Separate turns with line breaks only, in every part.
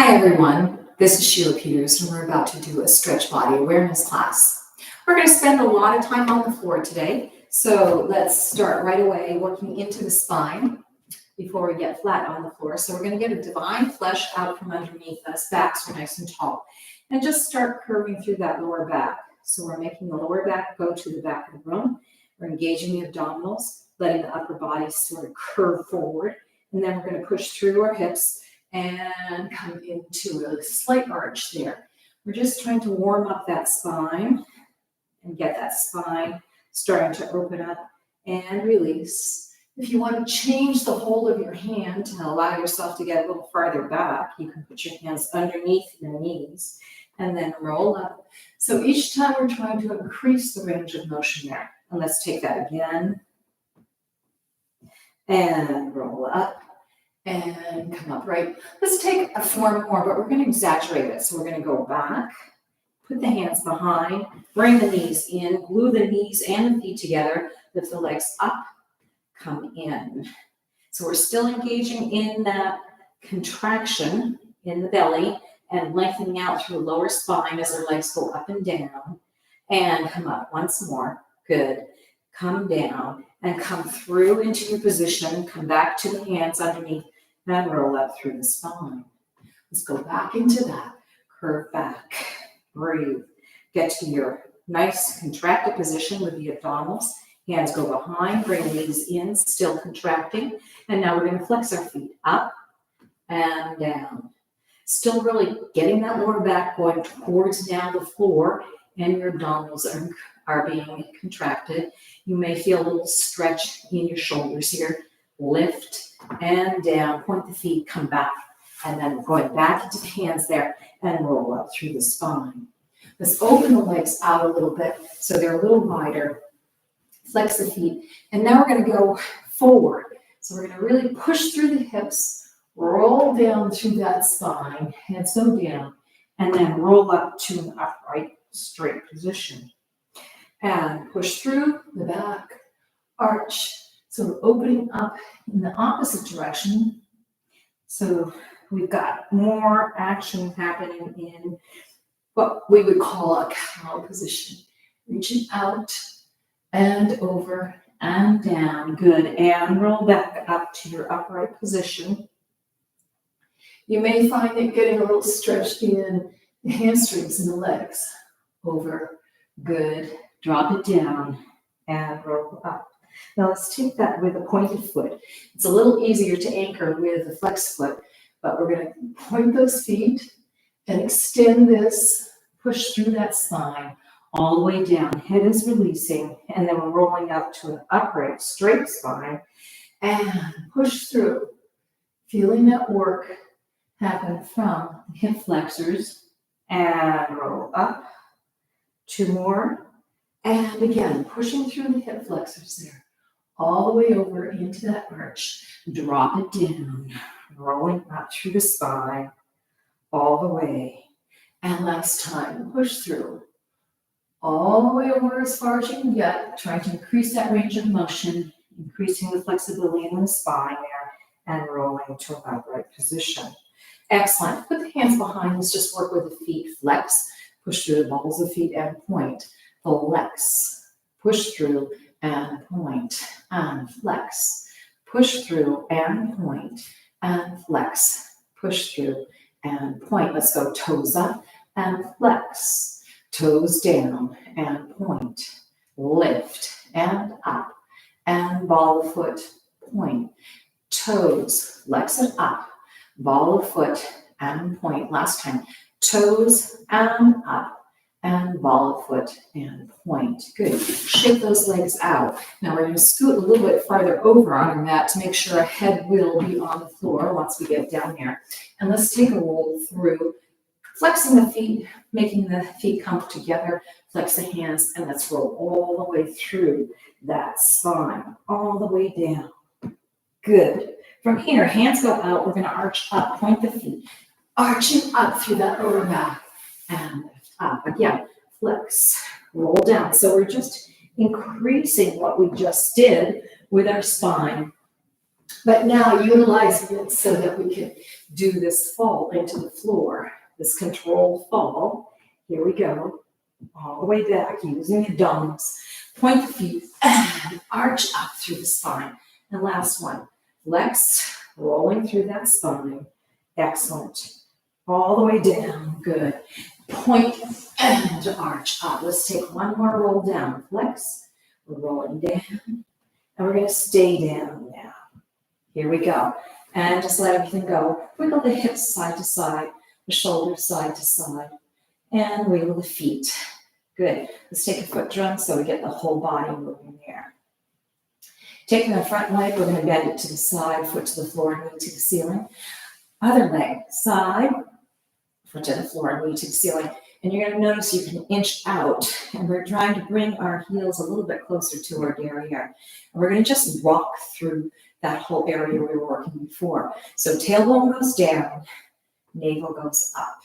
Hi everyone, this is Sheila Peters and we're about to do a stretch body awareness class. We're going to spend a lot of time on the floor today, so let's start right away working into the spine before we get flat on the floor. So we're going to get a divine flesh out from underneath us, backs are nice and tall, and just start curving through that lower back. So we're making the lower back go to the back of the room. We're engaging the abdominals, letting the upper body sort of curve forward, and then we're going to push through our hips and come into a slight arch there. We're just trying to warm up that spine and get that spine starting to open up and release. If you want to change the hold of your hand to allow yourself to get a little farther back, you can put your hands underneath your knees and then roll up. So each time we're trying to increase the range of motion there. And let's take that again. And roll up. And come up, right? Let's take a form more, but we're going to exaggerate it. So we're going to go back, put the hands behind, bring the knees in, glue the knees and the feet together, lift the legs up, come in. So we're still engaging in that contraction in the belly and lengthening out through the lower spine as our legs go up and down. And come up once more. Good. Come down and come through into your position. Come back to the hands underneath and roll up through the spine. Let's go back into that. Curve back. Breathe. Get to your nice contracted position with the abdominals. Hands go behind. Bring the knees in, still contracting. And now we're going to flex our feet up and down. Still really getting that lower back going towards now the floor, and your abdominals are being contracted. You may feel a little stretch in your shoulders here. Lift and down, point the feet, come back, and then going back into the hands there and roll up through the spine. Let's open the legs out a little bit so they're a little wider. Flex the feet, and now we're going to go forward. So we're going to really push through the hips, roll down through that spine, heads go down, and then roll up to an upright, straight position. And push through the back, arch. So we're opening up in the opposite direction. So we've got more action happening in what we would call a cow position. Reaching out and over and down. Good. And roll back up to your upright position. You may find it getting a little stretched in the hamstrings and the legs. Over. Good. Drop it down and roll up. Now let's take that with a pointed foot. It's a little easier to anchor with a flex foot, but we're going to point those feet and extend this, push through that spine all the way down. Head is releasing, and then we're rolling up to an upright, straight spine and push through, feeling that work happen from the hip flexors and roll up. 2 more. And again, pushing through the hip flexors there, all the way over into that arch. Drop it down, rolling up through the spine, all the way. And last time, push through, all the way over as far as you can get, trying to increase that range of motion, increasing the flexibility in the spine there, and rolling to an upright position. Excellent. Put the hands behind. Let's just work with the feet. Flex, push through the balls of feet and point. Flex, push through and point and flex, push through and point and flex, push through and point. Let's go toes up and flex, toes down and point, lift and up and ball of foot, point, toes, flex it up, ball of foot and point. Last time, toes and up. And ball of foot and point. Good. Shake those legs out. Now we're going to scoot a little bit farther over on our mat to make sure our head will be on the floor once we get down there. And let's take a roll through, flexing the feet, making the feet come together, flex the hands, and let's roll all the way through that spine, all the way down. Good. From here, hands go out. We're going to arch up, point the feet, arching up through that lower back and up. Again, flex, roll down. So we're just increasing what we just did with our spine But now utilizing it so that we can do this fall into the floor, this controlled fall. Here we go, all the way back using abdominals. Point the feet and arch up through the spine. And last one, flex, rolling through that spine. Excellent. All the way down, good. Point and arch up. Let's take one more roll down. Flex, we're rolling down, and we're gonna stay down now. Here we go. And just let everything go. Wiggle the hips side to side, the shoulders side to side, and wiggle the feet. Good. Let's take a foot drum so we get the whole body moving there. Taking the front leg, we're going to bend it to the side, foot to the floor, knee to the ceiling. Other leg, side, foot to the floor, knee to the ceiling. And you're going to notice you can inch out, and we're trying to bring our heels a little bit closer to our derriere. And we're going to just rock through that whole area we were working before. So tailbone goes down, navel goes up.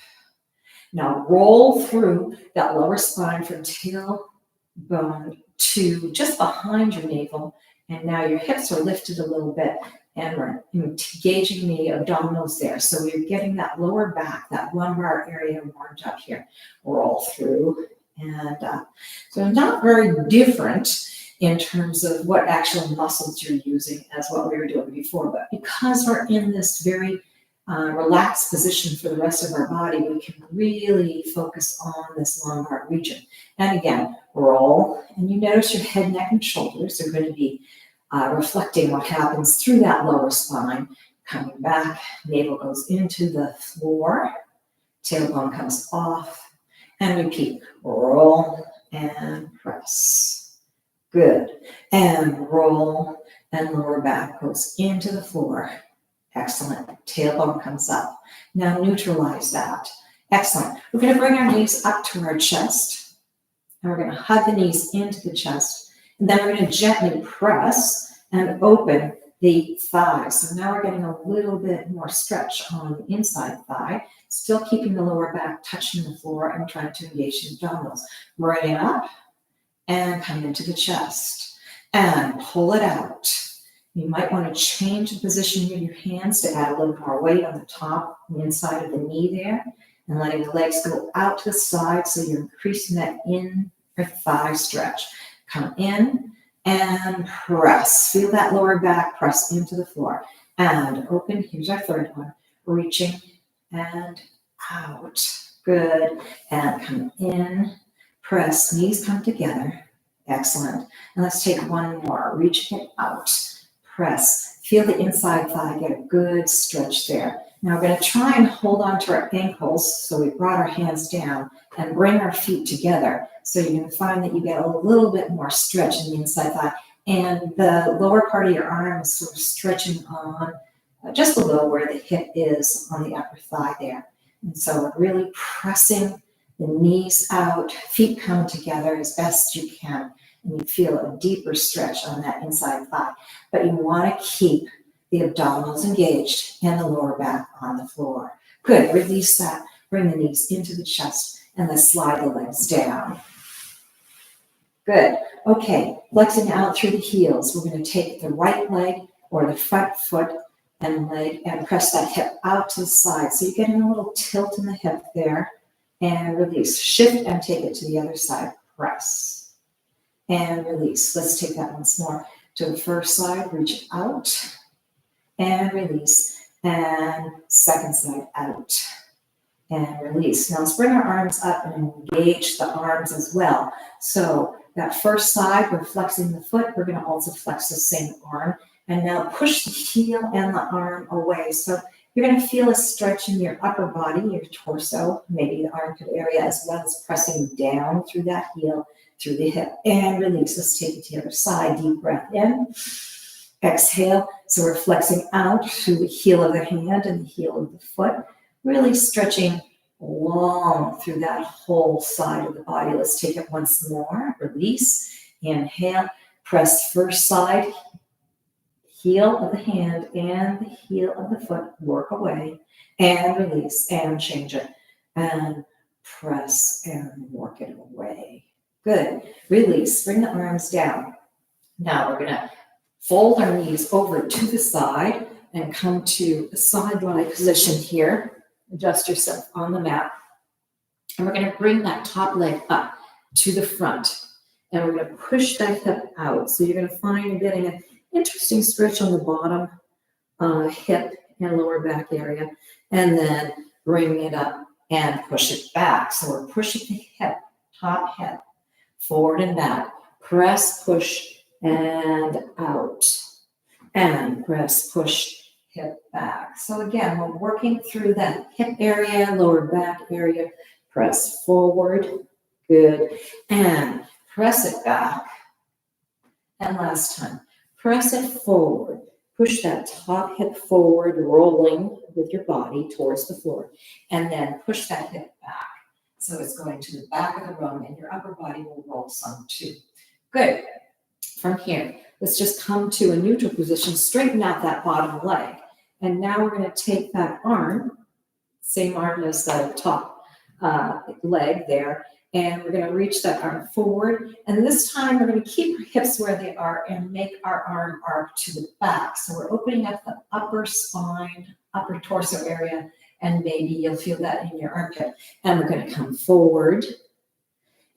Now roll through that lower spine from tailbone to just behind your navel. And now your hips are lifted a little bit, and we're engaging the abdominals there. So we're getting that lower back, that lumbar area warmed up here. Roll through and up. So not very different in terms of what actual muscles you're using as what we were doing before. But because we're in this very relaxed position for the rest of our body, we can really focus on this lumbar region. And again, roll, and you notice your head, neck, and shoulders are going to be reflecting what happens through that lower spine. Coming back, navel goes into the floor, tailbone comes off, and repeat. Roll and press. Good. And roll, and lower back goes into the floor. Excellent. Tailbone comes up. Now neutralize that. Excellent. We're going to bring our knees up to our chest, and we're going to hug the knees into the chest, and then we're going to gently press and open the thighs. So now we're getting a little bit more stretch on the inside thigh, still keeping the lower back touching the floor and trying to engage the abdominals. Bring it up and come into the chest and pull it out. You might want to change the position of your hands to add a little more weight on the top, the inside of the knee there, and letting the legs go out to the side so you're increasing that inner thigh stretch. Come in and press. Feel that lower back press into the floor. And open. Here's our third one. Reaching and out. Good. And come in. Press. Knees come together. Excellent. And let's take one more. Reaching it out. Press. Feel the inside thigh get a good stretch there. Now we're going to try and hold on to our ankles. So we brought our hands down and bring our feet together. So you're going to find that you get a little bit more stretch in the inside thigh. And the lower part of your arm is sort of stretching on just below where the hip is on the upper thigh there. And so we're really pressing the knees out, feet come together as best you can. And you feel a deeper stretch on that inside thigh. But you want to keep the abdominals engaged and the lower back on the floor. Good. Release that. Bring the knees into the chest and then slide the legs down. Good. Okay. Flexing out through the heels. We're going to take the right leg or the front foot and leg and press that hip out to the side. So you're getting a little tilt in the hip there. And release. Shift and take it to the other side. Press. And release. Let's take that once more. To the first side, reach out and release. And second side out and release. Now let's bring our arms up and engage the arms as well. So that first side, we're flexing the foot. We're going to also flex the same arm. And now push the heel and the arm away. So you're going to feel a stretch in your upper body, your torso, maybe the armpit area, as well as pressing down through that heel, through the hip, and release. Let's take it to the other side. Deep breath in. Exhale. So we're flexing out through the heel of the hand and the heel of the foot, really stretching long through that whole side of the body. Let's take it once more. Release. Inhale. Press first side, heel of the hand and the heel of the foot. Work away and release and change it. And press and work it away. Good. Release. Bring the arms down. Now we're going to Fold our knees over to the side and come to a side lie position here. Adjust yourself on the mat. And we're going to bring that top leg up to the front. And we're going to push that hip out. So you're going to find you're getting an interesting stretch on the bottom hip and lower back area. And then bring it up and push it back. So we're pushing the hip, top hip, forward and back. Press, push, and out. And press, push, hip back. So again, we're working through that hip area, lower back area. Press forward. Good. And press it back. And last time. Press it forward. Push that top hip forward, rolling with your body towards the floor. And then push that hip back. So it's going to the back of the room, and your upper body will roll some too. Good. From here, let's just come to a neutral position, straighten out that bottom leg. And now we're going to take that arm, same arm as the top leg there, and we're going to reach that arm forward. And this time we're going to keep our hips where they are and make our arm arc to the back. So we're opening up the upper spine, upper torso area, and maybe you'll feel that in your armpit. And we're going to come forward.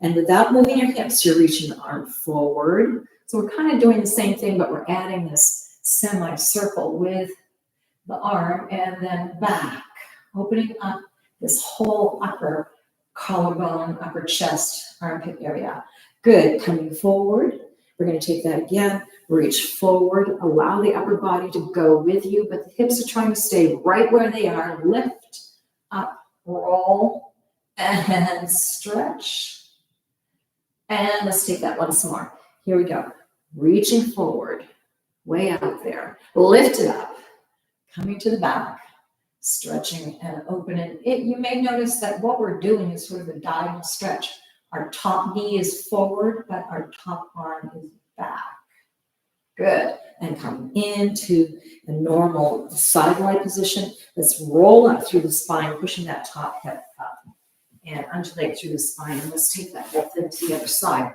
And without moving your hips, you're reaching the arm forward. So we're kind of doing the same thing, but we're adding this semicircle with the arm and then back, opening up this whole upper collarbone, upper chest, armpit area. Good. Coming forward. We're going to take that again. Reach forward. Allow the upper body to go with you, but the hips are trying to stay right where they are. Lift, up, roll, and stretch. And let's take that once more. Here we go. Reaching forward, way out there. Lift it up. Coming to the back. Stretching and opening. You may notice that what we're doing is sort of a diagonal stretch. Our top knee is forward, but our top arm is back. Good. And come into a normal side lie position. Let's roll up through the spine, pushing that top hip up. And undulate through the spine. And let's take that lift into the other side.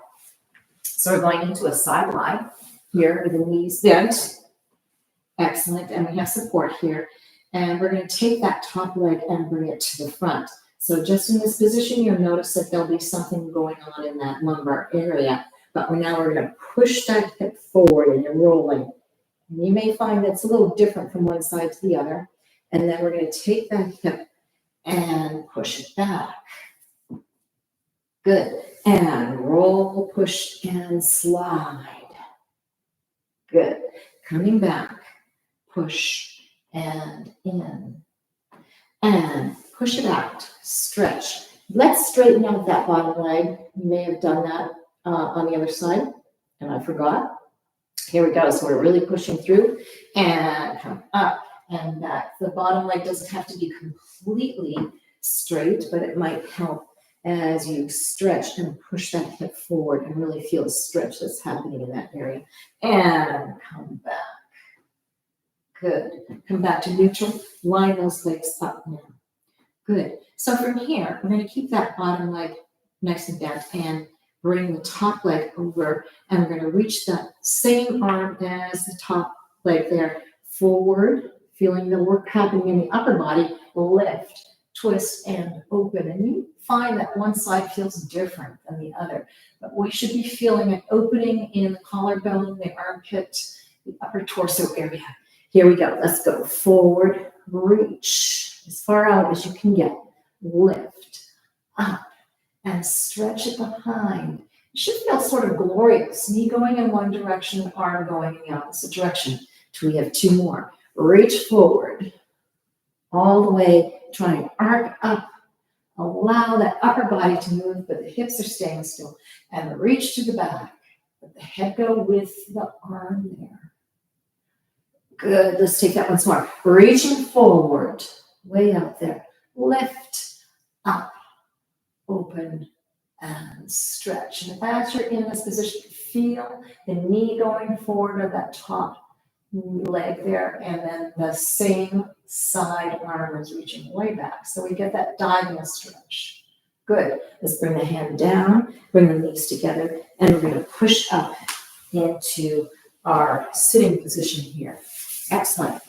So we're going into a side lie here with the knees bent. Excellent. And we have support here. And we're going to take that top leg and bring it to the front. So just in this position, you'll notice that there'll be something going on in that lumbar area. But we're going to push that hip forward and you're rolling. And you may find that's a little different from one side to the other. And then we're going to take that hip and push it back. Good. And roll, push, and slide. Good. Coming back. Push. And in, and push it out, stretch. Let's straighten out that bottom leg. You may have done that on the other side, and I forgot. Here we go. So we're really pushing through, and come up and back. The bottom leg doesn't have to be completely straight, but it might help as you stretch and push that hip forward and really feel the stretch that's happening in that area. And come back. Good. Come back to neutral. Line those legs up now. Good. So from here, we're going to keep that bottom leg nice and bent and bring the top leg over. And we're going to reach that same arm as the top leg there forward, feeling the work happening in the upper body. Lift, twist, and open. And you find that one side feels different than the other. But we should be feeling an opening in the collarbone, the armpit, the upper torso area. Here we go. Let's go forward, reach as far out as you can get. Lift, up, and stretch it behind. It should feel sort of glorious. Knee going in one direction, arm going in the opposite direction. We have two more. Reach forward, all the way. Try and arc up. Allow that upper body to move, but the hips are staying still. And reach to the back. Let the head go with the arm there. Good. Let's take that once more. Reaching forward, way out there. Lift, up, open, and stretch. And as you're in this position, feel the knee going forward of that top leg there, and then the same side arm is reaching way back. So we get that diagonal stretch. Good. Let's bring the hand down, bring the knees together, and we're going to push up into our sitting position here. Excellent.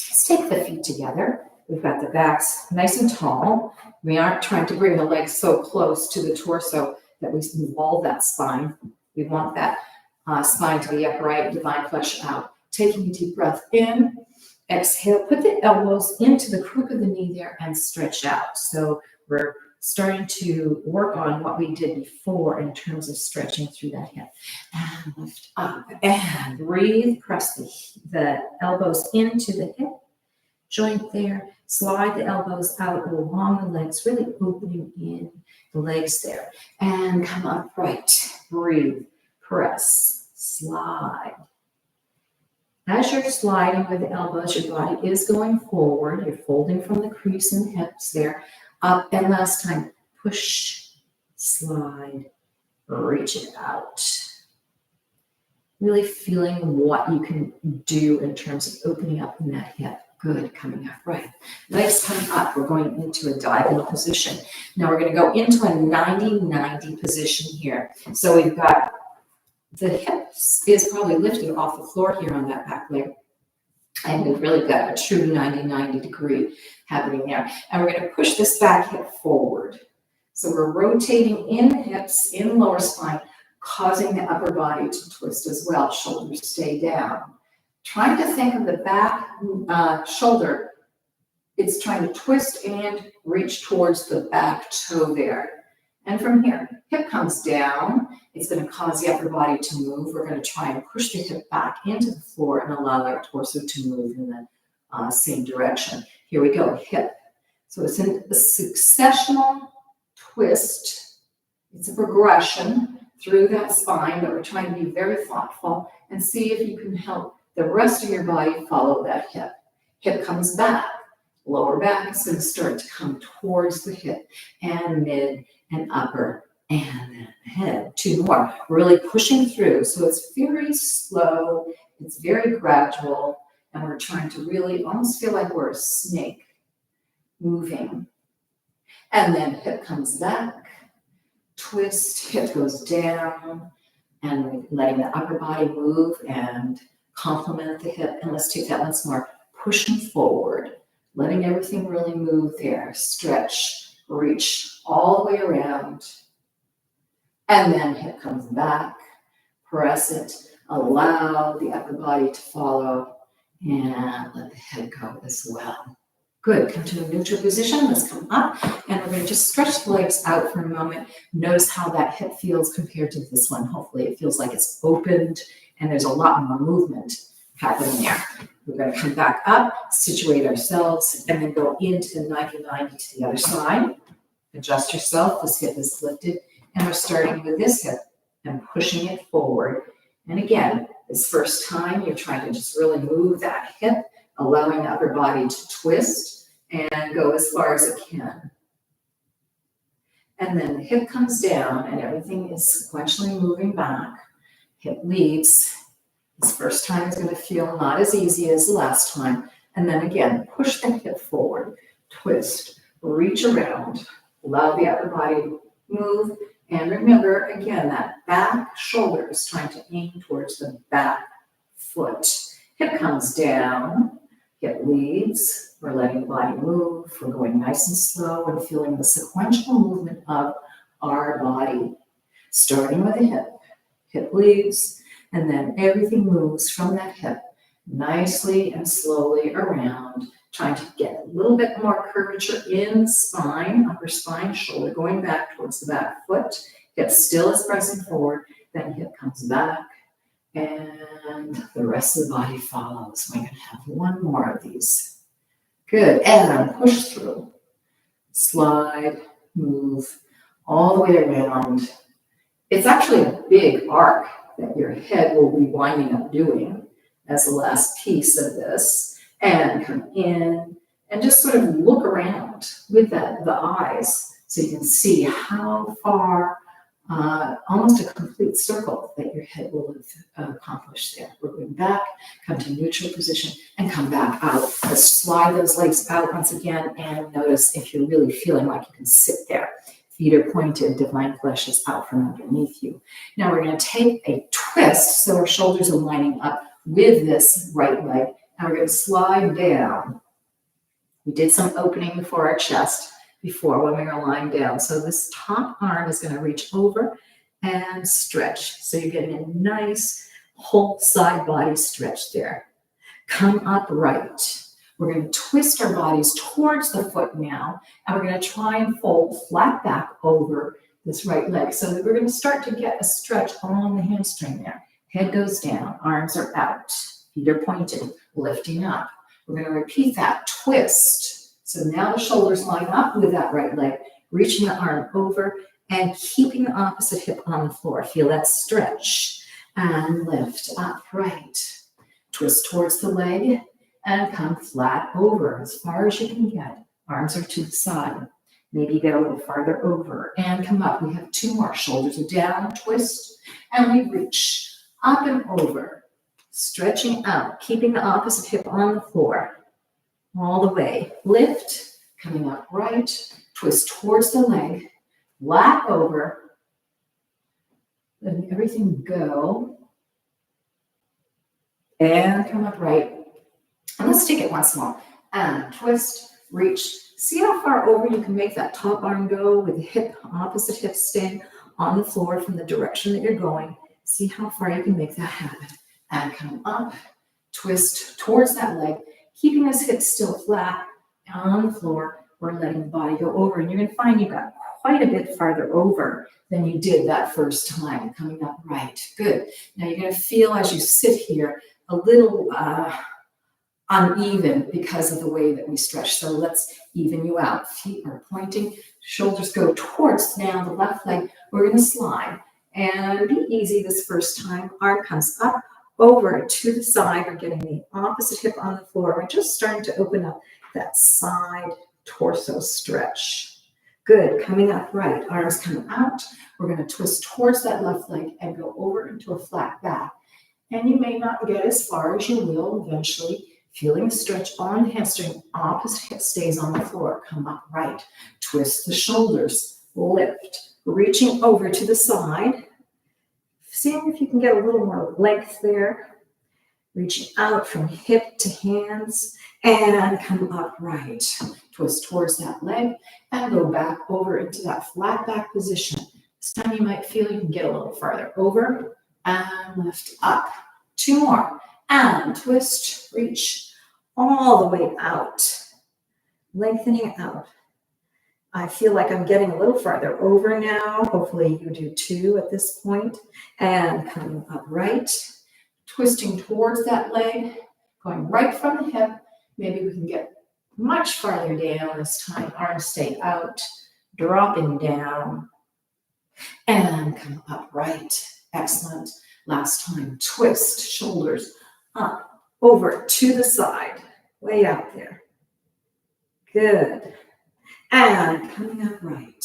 Let's take the feet together. We've got the backs nice and tall. We aren't trying to bring the legs so close to the torso that we involve that spine. We want that spine to be upright, divine flesh out. Taking a deep breath in, exhale, put the elbows into the crook of the knee there and stretch out. So we're starting to work on what we did before in terms of stretching through that hip. And lift up and breathe. Press the elbows into the hip joint there. Slide the elbows out along the legs, really opening in the legs there. And come upright. Breathe. Press. Slide. As you're sliding with the elbows, your body is going forward. You're folding from the crease in the hips there. Up, and last time, push, slide, reach it out. Really feeling what you can do in terms of opening up in that hip. Good, coming up, right. Legs coming up, we're going into a diagonal position. Now we're gonna go into a 90-90 position here. So we've got the hips is probably lifted off the floor here on that back leg. And we've really got a true 90-90 degree happening there. And we're going to push this back hip forward. So we're rotating in the hips, in the lower spine, causing the upper body to twist as well. Shoulders stay down. Trying to think of the back shoulder. It's trying to twist and reach towards the back toe there. And from here, hip comes down. It's going to cause the upper body to move. We're going to try and push the hip back into the floor and allow our torso to move in the same direction. Here we go, hip. So it's in a successional twist. It's a progression through that spine, but we're trying to be very thoughtful and see if you can help the rest of your body follow that hip. Hip comes back. Lower back is going to start to come towards the hip and mid and upper and then head. Two more. Really pushing through. So it's very slow. It's very gradual. And we're trying to really almost feel like we're a snake moving. And then hip comes back. Twist. Hip goes down. And we're letting the upper body move and complement the hip. And let's take that once more. Pushing forward. Letting everything really move there. Stretch, reach all the way around. And then hip comes back. Press it. Allow the upper body to follow. And let the head go as well. Good. Come to a neutral position. Let's come up. And we're going to just stretch the legs out for a moment. Notice how that hip feels compared to this one. Hopefully it feels like it's opened and there's a lot more movement happening there. We're going to come back up, situate ourselves, and then go into the 90-90 to the other side. Adjust yourself. This hip is lifted. And we're starting with this hip and pushing it forward. And again, this first time, you're trying to just really move that hip, allowing the upper body to twist and go as far as it can. And then the hip comes down and everything is sequentially moving back. Hip leads. This first time is going to feel not as easy as the last time. And then again, push the hip forward, twist, reach around, allow the upper body to move. And remember, again, that back shoulder is trying to aim towards the back foot. Hip comes down, hip leads. We're letting the body move. We're going nice and slow and feeling the sequential movement of our body. Starting with the hip. Hip leads. And then everything moves from that hip nicely and slowly around, trying to get a little bit more curvature in the spine, upper spine, shoulder going back towards the back foot. Hip still is pressing forward, then hip comes back, and the rest of the body follows. We're going to have one more of these. Good, and push through. Slide, move, all the way around. It's actually a big arc that your head will be winding up doing as the last piece of this. And come in and just sort of look around with the eyes so you can see how far, almost a complete circle that your head will have accomplished there. We're going back, come to neutral position, and come back out. Let's slide those legs out once again and notice if you're really feeling like you can sit there. Feet are pointed, divine flesh is out from underneath you. Now we're going to take a twist so our shoulders are lining up with this right leg. And we're going to slide down. We did some opening before our chest before when we were lying down. So this top arm is going to reach over and stretch. So you're getting a nice whole side body stretch there. Come upright. We're going to twist our bodies towards the foot now, and we're going to try and fold flat back over this right leg. So that we're going to start to get a stretch along the hamstring there. Head goes down, arms are out, feet are pointed, lifting up. We're going to repeat that twist. So now the shoulders line up with that right leg, reaching the arm over and keeping the opposite hip on the floor. Feel that stretch and lift upright. Twist towards the leg and come flat over as far as you can get. Arms are to the side. Maybe get a little farther over and come up. We have two more. Shoulders are down, twist, and we reach up and over. Stretching out, keeping the opposite hip on the floor. All the way. Lift, coming up right, twist towards the leg, flat over, letting everything go. And come up right. And let's take it once more. And twist, reach. See how far over you can make that top arm go with the hip, opposite hip staying on the floor from the direction that you're going. See how far you can make that happen. And come up, twist towards that leg, keeping those hips still flat on the floor. We're letting the body go over. And you're going to find you got quite a bit farther over than you did that first time. Coming up right. Good. Now you're going to feel as you sit here a little uneven because of the way that we stretch. So let's even you out. Feet are pointing, shoulders go towards now the left leg. We're going to slide and be easy this first time. Arm comes up, over to the side. We're getting the opposite hip on the floor. We're just starting to open up that side torso stretch. Good. Coming up right. Arms coming out. We're going to twist towards that left leg and go over into a flat back. And you may not get as far as you will eventually. Feeling the stretch on the hamstring, opposite hip stays on the floor. Come up right. Twist the shoulders. Lift. Reaching over to the side. Seeing if you can get a little more length there. Reaching out from hip to hands. And come up right. Twist towards that leg. And go back over into that flat back position. This time you might feel you can get a little farther over. And lift up. Two more. And twist, reach all the way out. Lengthening out. I feel like I'm getting a little farther over now. Hopefully you do too at this point. And coming up right. Twisting towards that leg. Going right from the hip. Maybe we can get much farther down this time. Arms stay out. Dropping down. And come up right. Excellent. Last time, twist, shoulders up, over to the side, way out there. Good. And coming up right.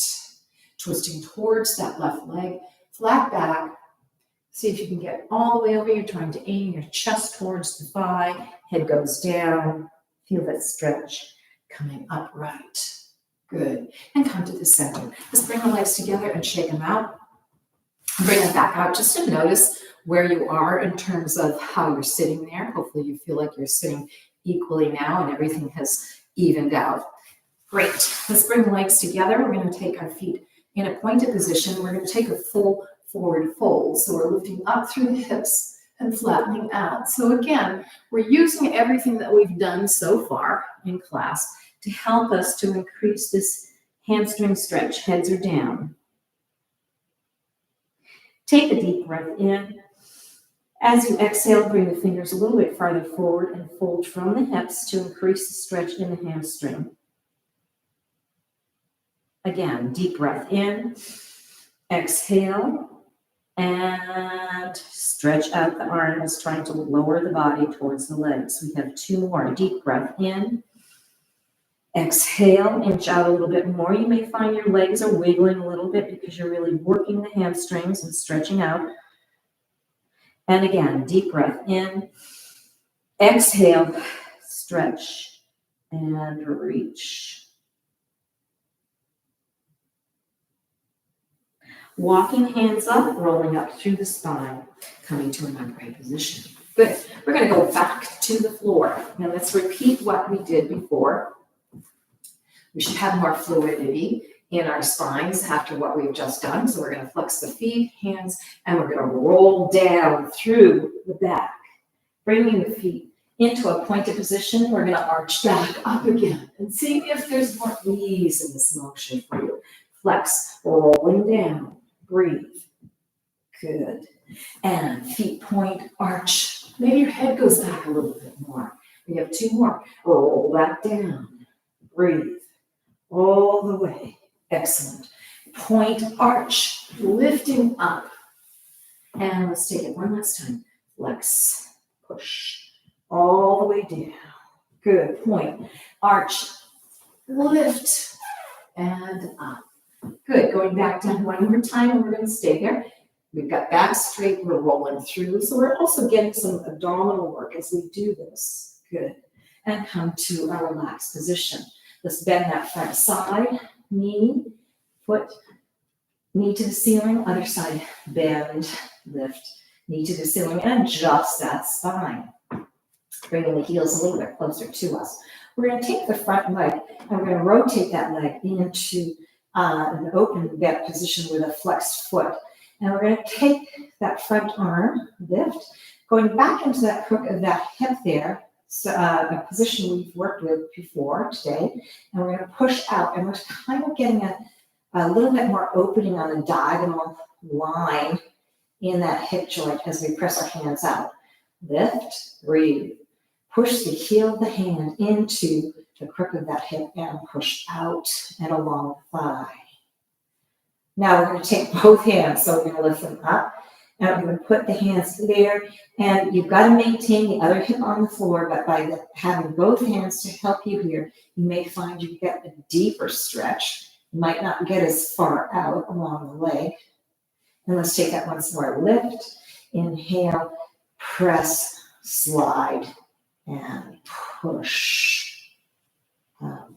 Twisting towards that left leg, flat back. See if you can get all the way over. You're trying to aim your chest towards the thigh. Head goes down. Feel that stretch. Coming up right. Good. And come to the center. Let's bring the legs together and shake them out. Bring them back out just to notice where you are in terms of how you're sitting there. Hopefully you feel like you're sitting equally now and everything has evened out. Great. Let's bring the legs together. We're going to take our feet in a pointed position. We're going to take a full forward fold. So we're lifting up through the hips and flattening out. So again, we're using everything that we've done so far in class to help us to increase this hamstring stretch. Heads are down. Take a deep breath in. As you exhale, bring the fingers a little bit farther forward and fold from the hips to increase the stretch in the hamstring. Again, deep breath in. Exhale. And stretch out the arms, trying to lower the body towards the legs. We have two more. Deep breath in. Exhale, inch out a little bit more. You may find your legs are wiggling a little bit because you're really working the hamstrings and stretching out. And again, deep breath in. Exhale, stretch, and reach. Walking hands up, rolling up through the spine, coming to an upright position. Good. We're going to go back to the floor. Now let's repeat what we did before. We should have more fluidity in our spines after what we've just done. So we're going to flex the feet, hands, and we're going to roll down through the back, bringing the feet into a pointed position. We're going to arch back up again and see if there's more ease in this motion for you. Flex, rolling down, breathe. Good. And feet point, arch. Maybe your head goes back a little bit more. We have two more. Roll back down, breathe. All the way. Excellent. Point, arch, lifting up. And let's take it one last time. Flex, push, all the way down. Good. Point, arch, lift, and up. Good. Going back down one more time, and we're going to stay there. We've got back straight. We're rolling through. So we're also getting some abdominal work as we do this. Good. And come to a relaxed position. Let's bend that front side, knee, foot, knee to the ceiling, other side, bend, lift, knee to the ceiling, and adjust that spine. Bringing the heels a little bit closer to us. We're going to take the front leg, and we're going to rotate that leg into an open bent position with a flexed foot. And we're going to take that front arm, lift, going back into that crook of that hip there, so, a position we've worked with before today, and we're going to push out, and we're kind of getting a little bit more opening on the diagonal line in that hip joint as we press our hands out. Lift, breathe, push the heel of the hand into the crook of that hip and push out and along the thigh. Now we're going to take both hands, so we're going to lift them up. Now we're going to put the hands there, and you've got to maintain the other hip on the floor, but by having both hands to help you here, you may find you get a deeper stretch. You might not get as far out along the leg. And let's take that once more. Lift, inhale, press, slide, and push out.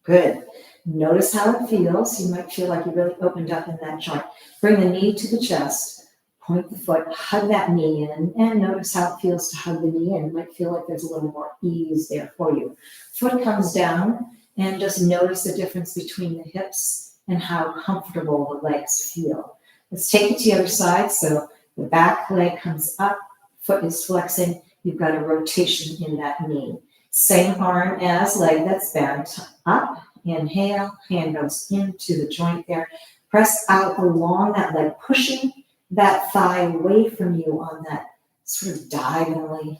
Good. Notice how it feels. You might feel like you really opened up in that joint. Bring the knee to the chest. Point the foot, hug that knee in, and notice how it feels to hug the knee in. You might feel like there's a little more ease there for you. Foot comes down, and just notice the difference between the hips and how comfortable the legs feel. Let's take it to the other side. So the back leg comes up, foot is flexing. You've got a rotation in that knee. Same arm as leg that's bent up. Inhale, hand goes into the joint there. Press out along that leg, pushing that thigh away from you on that sort of diagonally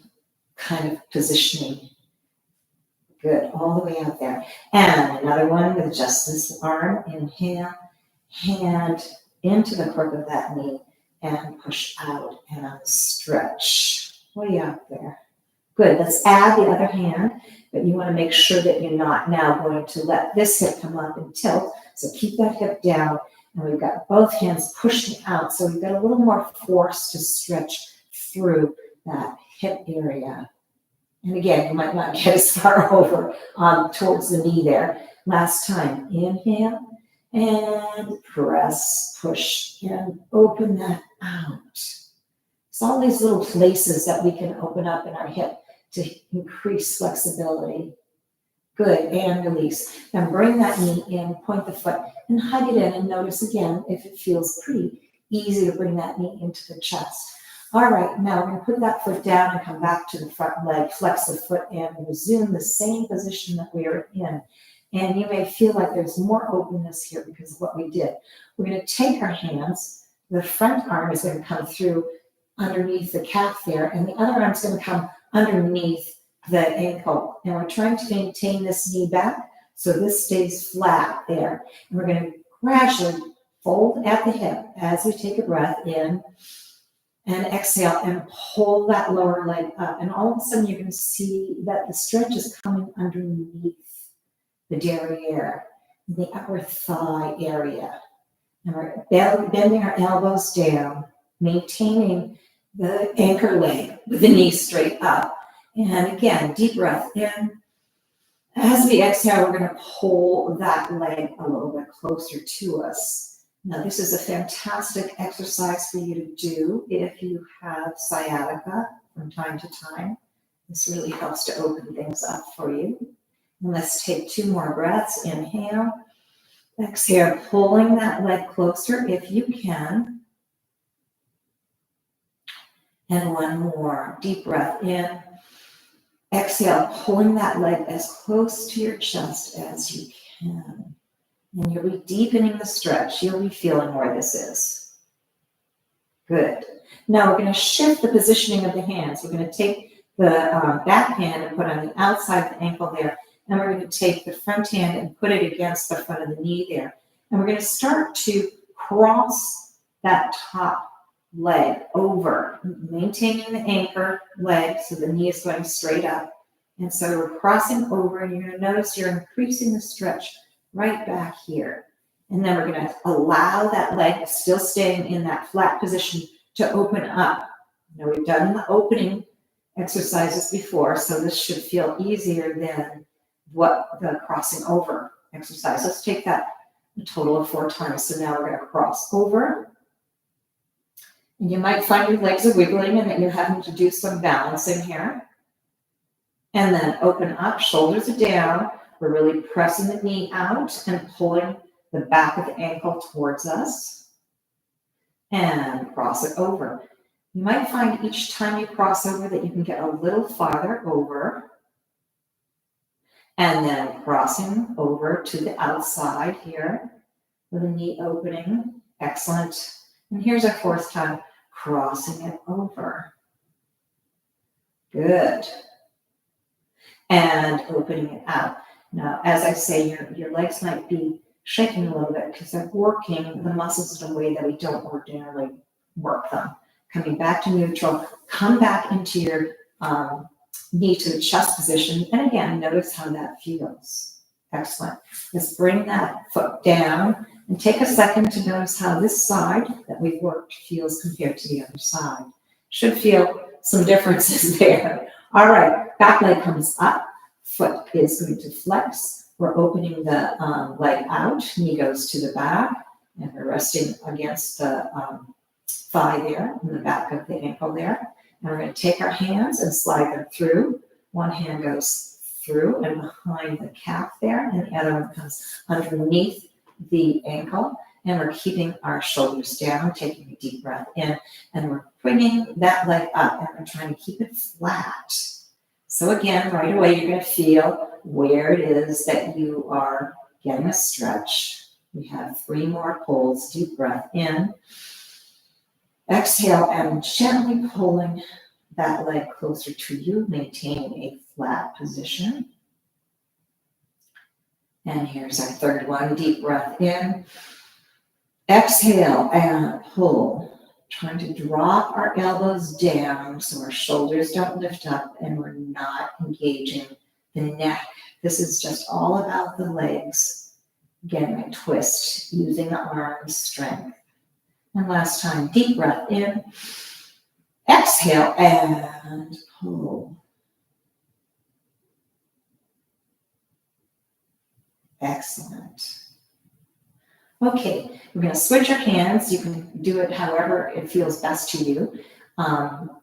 kind of positioning. Good, all the way out there. And another one with just this arm. Inhale, hand into the crook of that knee and push out and stretch. Way out there. Good, let's add the other hand, but you want to make sure that you're not now going to let this hip come up and tilt. So keep that hip down. And we've got both hands pushing out, so we've got a little more force to stretch through that hip area. And again, you might not get as far over towards the knee there. Last time, inhale, and press, push, and open that out. It's all these little places that we can open up in our hip to increase flexibility. Good, and release. Then bring that knee in, point the foot, and hug it in, and notice again if it feels pretty easy to bring that knee into the chest. All right, now we're going to put that foot down and come back to the front leg, flex the foot and resume the same position that we are in. And you may feel like there's more openness here because of what we did. We're going to take our hands, the front arm is going to come through underneath the calf there, and the other arm is going to come underneath the ankle, and we're trying to maintain this knee back so this stays flat there. And we're going to gradually fold at the hip as we take a breath in and exhale and pull that lower leg up. And all of a sudden you're going to see that the stretch is coming underneath the derriere, the upper thigh area. And we're bending our elbows down, maintaining the anchor leg with the knee straight up. And again, deep breath in. As we exhale, we're going to pull that leg a little bit closer to us. Now, this is a fantastic exercise for you to do if you have sciatica from time to time. This really helps to open things up for you. And let's take 2 more breaths. Inhale. Exhale, pulling that leg closer if you can. And 1 more. Deep breath in. Exhale, pulling that leg as close to your chest as you can. And you'll be deepening the stretch. You'll be feeling where this is. Good. Now we're going to shift the positioning of the hands. We're going to take the back hand and put on the outside of the ankle there. And we're going to take the front hand and put it against the front of the knee there. And we're going to start to cross that top leg over, maintaining the anchor leg so the knee is going straight up. And so we're crossing over, and you're going to notice you're increasing the stretch right back here. And then we're going to allow that leg, still staying in that flat position, to open up. Now, we've done the opening exercises before, so this should feel easier than what the crossing over exercise. Let's take that a total of 4 times. So now we're going to cross over. And you might find your legs are wiggling and that you're having to do some balancing here. And then open up, shoulders are down. We're really pressing the knee out and pulling the back of the ankle towards us. And cross it over. You might find each time you cross over that you can get a little farther over. And then crossing over to the outside here with the knee opening. Excellent. And here's our 4th time, crossing it over. Good. And opening it out. Now, as I say, your legs might be shaking a little bit because they're working the muscles in a way that we don't ordinarily work them. Coming back to neutral, come back into your knee to the chest position. And again, notice how that feels. Excellent. Let's bring that foot down and take a second to notice how this side that we've worked feels compared to the other side. Should feel some differences there. All right, back leg comes up. Foot is going to flex. We're opening the leg out. Knee goes to the back. And we're resting against the thigh there, in the back of the ankle there. And we're going to take our hands and slide them through. One hand goes through and behind the calf there, and the other one comes underneath the ankle. And we're keeping our shoulders down, taking a deep breath in, and we're bringing that leg up, and we're trying to keep it flat. So again, right away, you're going to feel where it is that you are getting a stretch. We have 3 more pulls. Deep breath in. Exhale, and gently pulling that leg closer to you, maintaining a flat position. And here's our 3rd one. Deep breath in. Exhale and pull. Trying to drop our elbows down so our shoulders don't lift up and we're not engaging the neck. This is just all about the legs getting a twist, using the arms, strength. And last time, deep breath in. Exhale and pull. Excellent. Okay, we're going to switch our hands. You can do it however it feels best to you.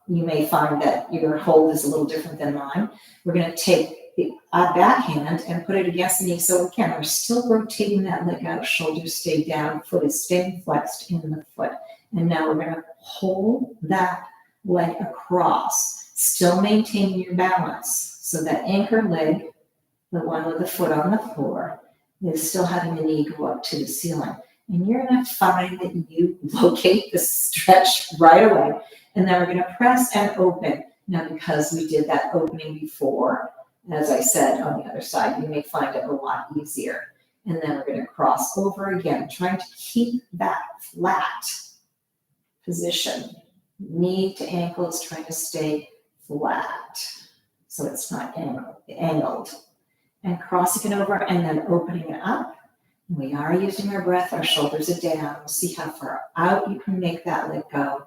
You may find that your hold is a little different than mine. We're going to take the back hand and put it against the knee. So again, we're still rotating that leg out. Shoulders stay down. Foot is staying flexed in the foot. And now we're going to pull that leg across, still maintaining your balance. So that anchor leg, the one with the foot on the floor, is still having the knee go up to the ceiling. And you're going to find that you locate the stretch right away. And then we're going to press and open. Now, because we did that opening before, as I said, on the other side, you may find it a lot easier. And then we're going to cross over again, trying to keep that flat position. Knee to ankle is trying to stay flat, so it's not angled. And crossing it over and then opening it up. We are using our breath. Our shoulders are down. See how far out you can make that leg go.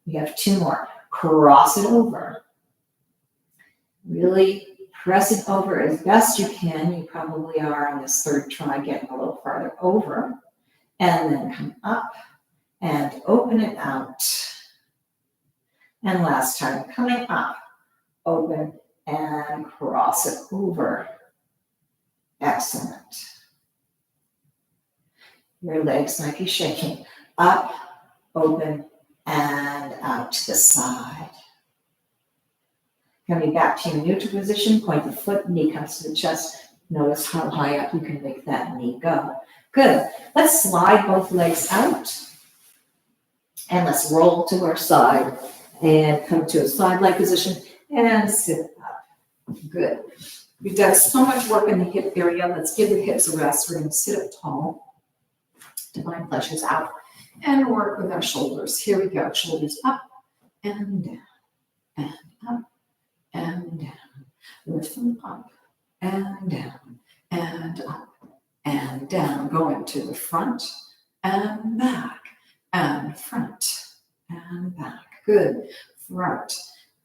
We have 2 more. Cross it over. Really press it over as best you can. You probably are on this 3rd try, getting a little farther over. and then come up and open it out. And last time, coming up, open and cross it over. Excellent. Your legs might be shaking. Up, open, and out to the side. Coming back to your neutral position, point the foot, knee comes to the chest. Notice how high up you can make that knee go. Good. Let's slide both legs out. And let's roll to our side and come to a side-like position and sit up. Good. We've done so much work in the hip area. Let's give the hips a rest. We're going to sit up tall. Divine pleasures out. And work with our shoulders. Here we go. Shoulders up and down and up and down. Lift them up and down and up and down. Going to the front and back and front and back. Good. Front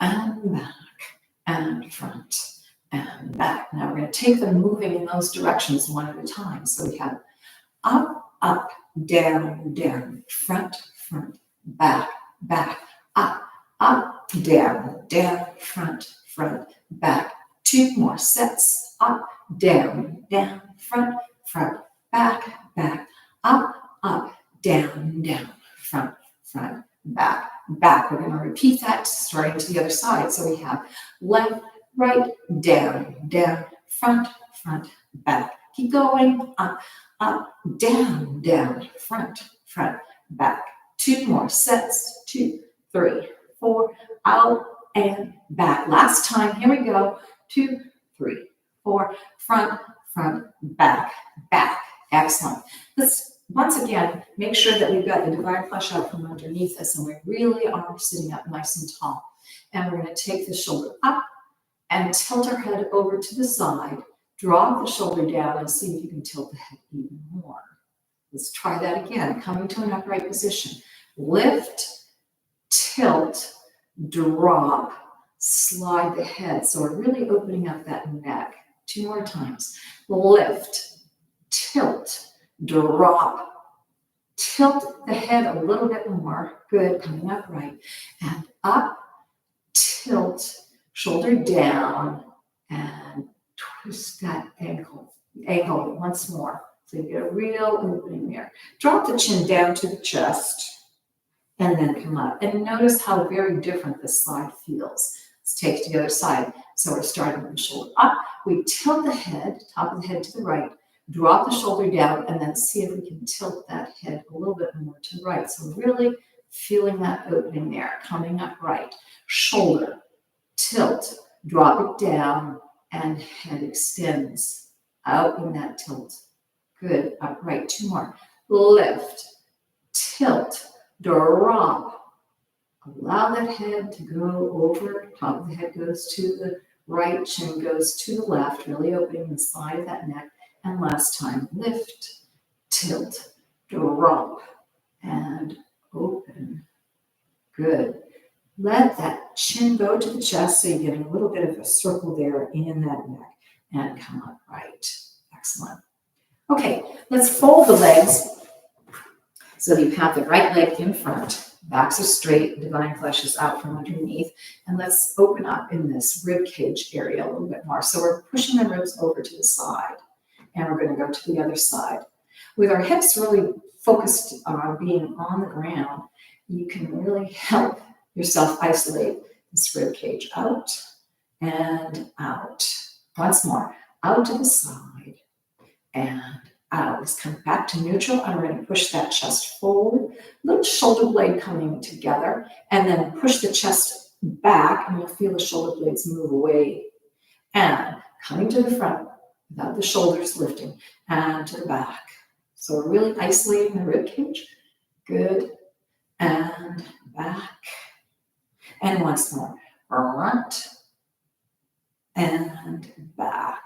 and back and front and back. Now we're going to take them moving in those directions one at a time. So we have up, up, down, down, front, front, back, back, up, up, down, down, front, front, back. 2 more sets. Up, down, down, front, front, back, back, up, up, down, down, front, front, back, back. We're going to repeat that starting to the other side. So we have left, right, down, down, front, front, back. Keep going. Up, up, down, down, front, front, back. 2 more sets. 2, 3, 4, out and back. Last time. Here we go. 2, 3, 4, front, front, back, back. Excellent. Let's once again make sure that we've got the divine flesh out from underneath us and we really are sitting up nice and tall. And we're going to take the shoulder up and tilt our head over to the side. Drop the shoulder down and see if you can tilt the head even more. Let's try that again. Coming to an upright position. Lift, tilt, drop, slide the head. So we're really opening up that neck. 2 more times. Lift, tilt, drop, tilt the head a little bit more. Good. Coming upright. And up, tilt, shoulder down, and twist that ankle once more. So you get a real opening there. Drop the chin down to the chest and then come up. And notice how very different this side feels. Let's take it to the other side. So we're starting with the shoulder up. We tilt the head, top of the head to the right. Drop the shoulder down and then see if we can tilt that head a little bit more to the right. So really feeling that opening there, coming up right. Shoulder, tilt, drop it down, and head extends out in that tilt. Good. Upright. 2 more. Lift, tilt, drop. Allow that head to go over. Top of the head goes to the right, chin goes to the left, really opening the side of that neck. And last time, lift, tilt, drop, and open. Good. Let that chin go to the chest so you're getting a little bit of a circle there in that neck and come up right. Excellent. Okay, let's fold the legs so that you have the right leg in front. Backs are straight, divine flesh is out from underneath. And let's open up in this rib cage area a little bit more. So we're pushing the ribs over to the side. And we're going to go to the other side. With our hips really focused on being on the ground, you can really help yourself isolate this rib cage out and out. Once more, out to the side and out. Let's come back to neutral and we're going to push that chest forward. Little shoulder blade coming together and then push the chest back and you'll feel the shoulder blades move away. And coming to the front without the shoulders lifting and to the back. So we're really isolating the rib cage. Good. And back. And once more, front and back.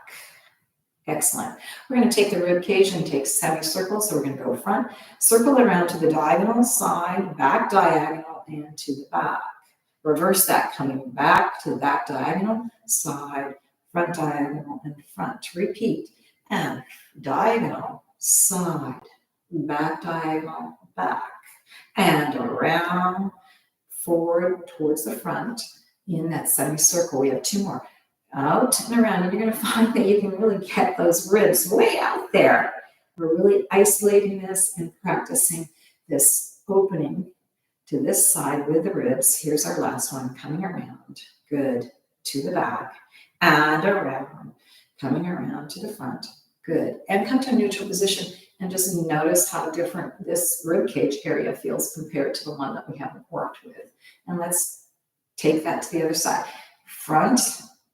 Excellent. We're going to take the rib cage and take semicircles. So we're going to go front, circle around to the diagonal side, back diagonal, and to the back. Reverse that, coming back to the back diagonal, side, front diagonal, and front. Repeat. And diagonal, side, back diagonal, back, and around, forward towards the front in that semicircle. We have 2 more. Out and around, and you're going to find that you can really get those ribs way out there. We're really isolating this and practicing this opening to this side with the ribs. Here's our last one, coming around. Good. To the back and around, coming around to the front. Good. And come to a neutral position and just notice how different this rib cage area feels compared to the one that we haven't worked with. And let's take that to the other side. Front.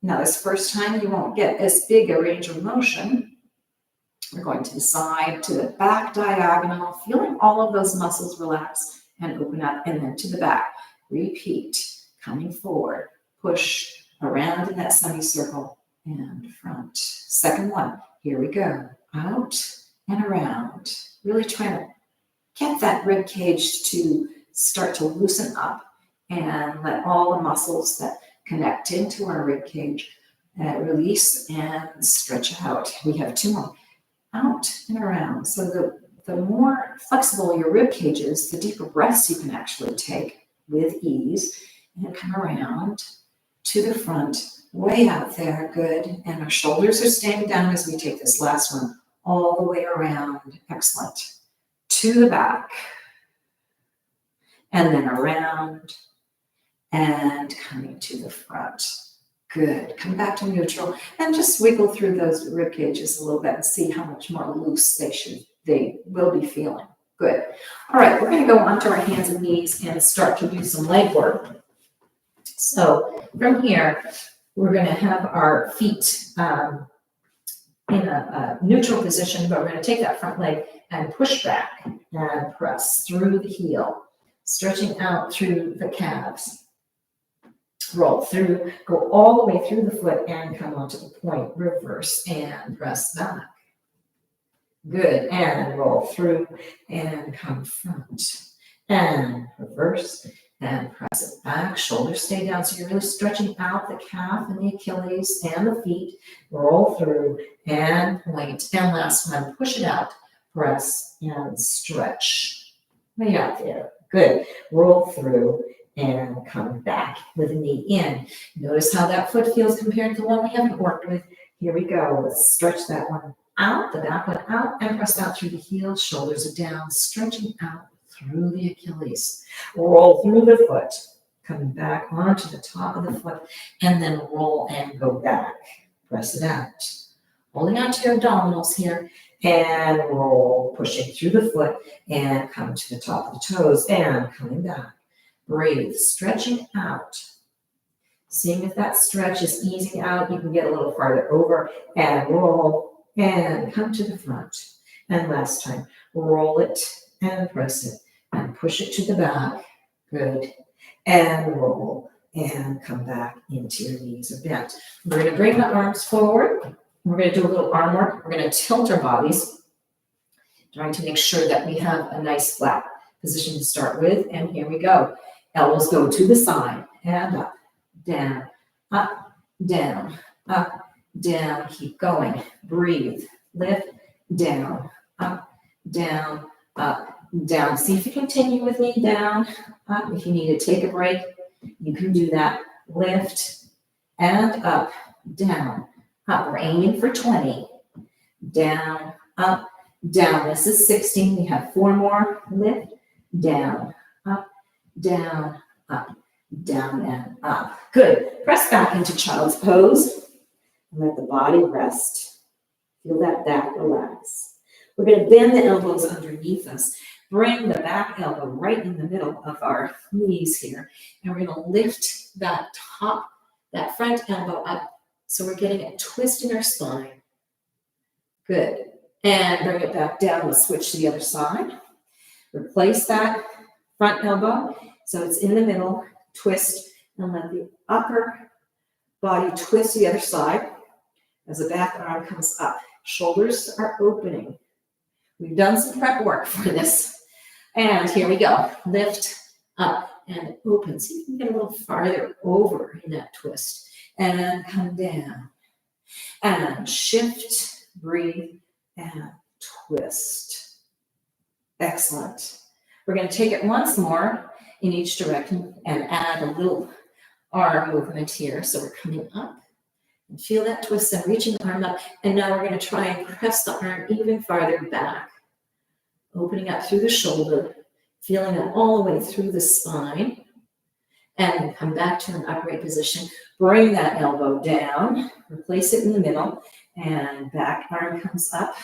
Now, this first time you won't get as big a range of motion. We're going to the side, to the back diagonal, feeling all of those muscles relax and open up, and then to the back. Repeat, coming forward, push around in that semicircle and front. Second one, here we go. Out and around. Really trying to get that rib cage to start to loosen up and let all the muscles that connect into our rib cage release and stretch out. We have 2 more. Out and around. So the more flexible your rib cage is, the deeper breaths you can actually take with ease and come around to the front, way out there. Good. And our shoulders are staying down as we take this last one all the way around. Excellent. To the back. And then around and coming to the front. Good. Come back to neutral and just wiggle through those rib cages a little bit and see how much more loose they will be feeling. Good. All right, we're going to go onto our hands and knees and start to do some leg work. So from here, we're going to have our feet in a neutral position, but we're going to take that front leg and push back and press through the heel, stretching out through the calves. Roll through, go all the way through the foot and come onto the point, reverse and press back. Good, and roll through and come front and reverse and press it back. Shoulders stay down, so you're really stretching out the calf and the Achilles and the feet. Roll through and point, and last one, push it out, press and stretch. Way out there. Good. Roll through and come back with a knee in. Notice how that foot feels compared to the one we haven't worked with. Here we go. Let's stretch that one out, the back one out, and press out through the heel. Shoulders are down, stretching out through the Achilles. Roll through the foot, coming back onto the top of the foot, and then roll and go back. Press it out. Holding onto your abdominals here, and roll, pushing through the foot, and come to the top of the toes, and coming back. Breathe, stretching out. Seeing if that stretch is easing out, you can get a little farther over and roll and come to the front. And last time, roll it and press it and push it to the back. Good. And roll and come back into your knees are bent. We're going to bring the arms forward. We're going to do a little arm work. We're going to tilt our bodies, trying to make sure that we have a nice flat position to start with. And here we go. Elbows go to the side and up, down, up, down, up, down. Keep going. Breathe. Lift, down, up, down, up, down. See if you continue with me. Down, up. If you need to take a break, you can do that. Lift and up, down, up. We're aiming for 20. Down, up, down. This is 16. We have 4 more. Lift, down, up, down, up, down, and up. Good. Press back into child's pose and let the body rest. Feel that back relax. We're going to bend the elbows underneath us. Bring the back elbow right in the middle of our knees here. And we're going to lift that front elbow up. So we're getting a twist in our spine. Good. And bring it back down. Let's switch to the other side. Replace that front elbow so it's in the middle. Twist and let the upper body twist to the other side as the back arm comes up. Shoulders are opening. We've done some prep work for this. And here we go. Lift up and open. See if you can get a little farther over in that twist. And come down. And shift, breathe, and twist. Excellent. We're going to take it once more in each direction and add a little arm movement here. So we're coming up and feel that twist and reaching the arm up. And now we're going to try and press the arm even farther back, opening up through the shoulder, feeling it all the way through the spine. And then come back to an upright position. Bring that elbow down, replace it in the middle, and back arm comes up.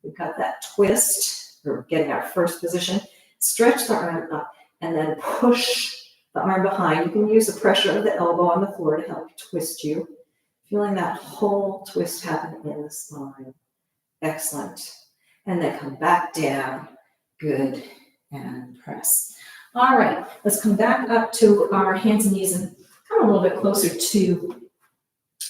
We've got that twist. We're getting our first position. Stretch the arm up and then push the arm behind. You can use the pressure of the elbow on the floor to help twist you. Feeling that whole twist happen in the spine. Excellent. And then come back down. Good. And press. All right, let's come back up to our hands and knees and come a little bit closer to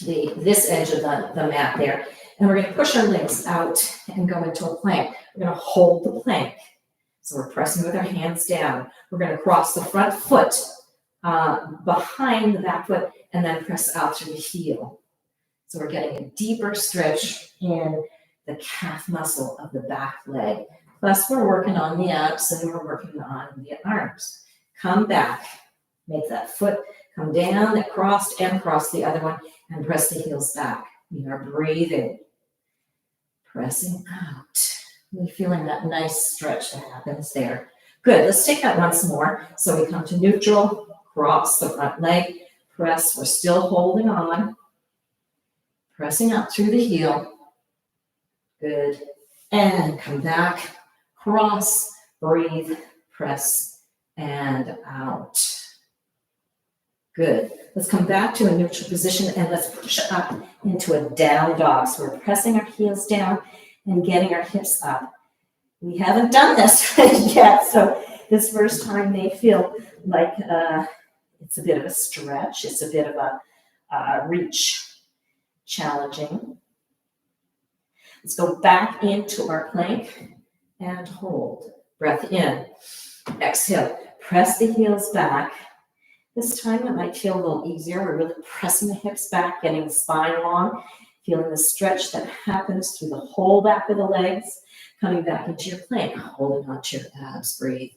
this edge of the mat there. And we're going to push our legs out and go into a plank. We're going to hold the plank. So we're pressing with our hands down. We're going to cross the front foot behind the back foot and then press out through the heel. So we're getting a deeper stretch in the calf muscle of the back leg. Plus, we're working on the abs and we're working on the arms. Come back. Make that foot come down, that crossed, and cross the other one, and press the heels back. We are breathing. Pressing out. We're feeling that nice stretch that happens there. Good. Let's take that once more. So we come to neutral, cross the front leg, press. We're still holding on. Pressing out through the heel. Good. And come back. Cross, breathe, press, and out. Good. Let's come back to a neutral position and let's push up into a down dog. So we're pressing our heels down and getting our hips up. We haven't done this yet, so this first time may feel like it's a bit of a stretch. It's a bit of a reach, challenging. Let's go back into our plank. And hold. Breath in. Exhale. Press the heels back. This time it might feel a little easier. We're really pressing the hips back, getting the spine long, feeling the stretch that happens through the whole back of the legs, coming back into your plank, holding onto your abs. Breathe.